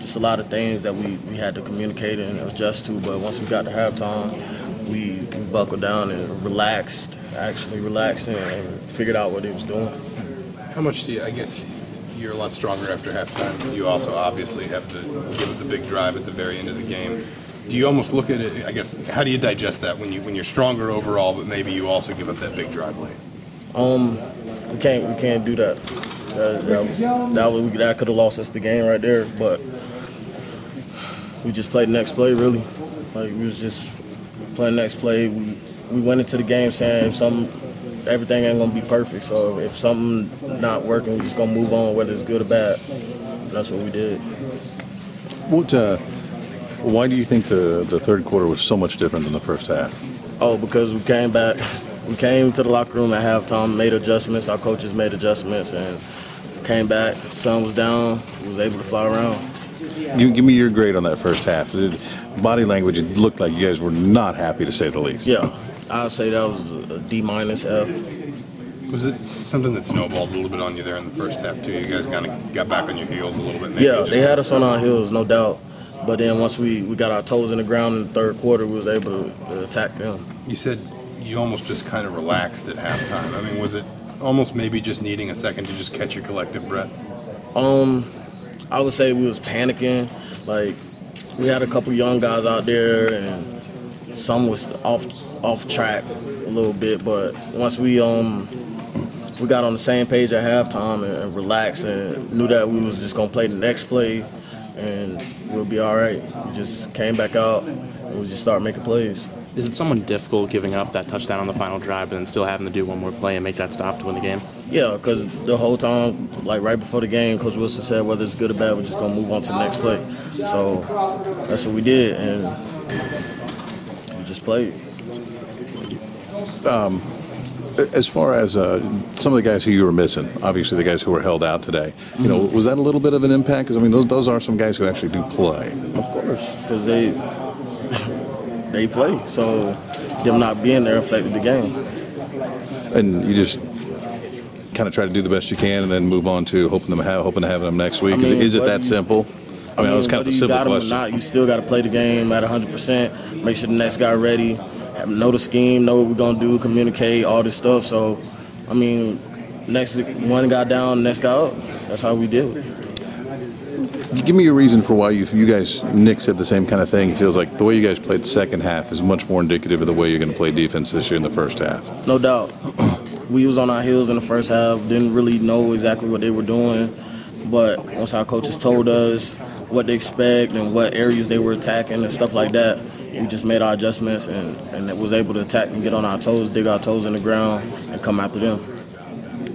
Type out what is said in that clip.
just a lot of things that we had to communicate and adjust to. But once we got to halftime, we buckled down and relaxed and figured out what he was doing. How much do you, I guess, you're a lot stronger after halftime. You also obviously have the big drive at the very end of the game. Do you almost look at it, I guess, how do you digest that when you're stronger overall, but maybe you also give up that big drive late? We can't do that. That could have lost us the game right there, but we just played the next play, really. Like, we was just playing the next play. We went into the game saying everything ain't gonna be perfect, so if something not working, we just gonna move on, whether it's good or bad. That's what we did. Why do you think the third quarter was so much different than the first half? Oh, because we came back. We came to the locker room at halftime, made adjustments. Our coaches made adjustments, and came back. Sun was down. We was able to fly around. Give me your grade on that first half. Body language, it looked like you guys were not happy, to say the least. Yeah, I would say that was a D-, F. Was it something that snowballed a little bit on you there in the first half, too? You guys kind of got back on your heels a little bit. Yeah, they had us on our heels, no doubt. But then once we got our toes in the ground in the third quarter, we was able to attack them. You said you almost just kind of relaxed at halftime. I mean, was it almost maybe just needing a second to just catch your collective breath? I would say we was panicking. Like, we had a couple young guys out there, and some was off track a little bit. But once we got on the same page at halftime and relaxed and knew that we was just gonna play the next play, and we'll be all right. We just came back out and we just started making plays. Is it somewhat difficult giving up that touchdown on the final drive and then still having to do one more play and make that stop to win the game? Yeah, because the whole time, like right before the game, Coach Wilson said whether it's good or bad, we're just going to move on to the next play. So that's what we did, and we just played. As far as some of the guys who you were missing, obviously the guys who were held out today, you know, was that a little bit of an impact? Because, I mean, those are some guys who actually do play. Of course, because they play. So them not being there affected the game. And you just kind of try to do the best you can and then move on to hoping to have them next week. Is it that simple? I mean, it was kind of a simple question. You got them or not, you still got to play the game at 100%, make sure the next guy ready, know the scheme, know what we're going to do, communicate, all this stuff. So, I mean, next one guy down, next guy up. That's how we did it. Give me a reason for why you guys, Nick said the same kind of thing. He feels like the way you guys played the second half is much more indicative of the way you're going to play defense this year in the first half. No doubt. We was on our heels in the first half, didn't really know exactly what they were doing. But once our coaches told us what to expect and what areas they were attacking and stuff like that, we just made our adjustments and was able to attack and get on our toes, dig our toes in the ground, and come after them.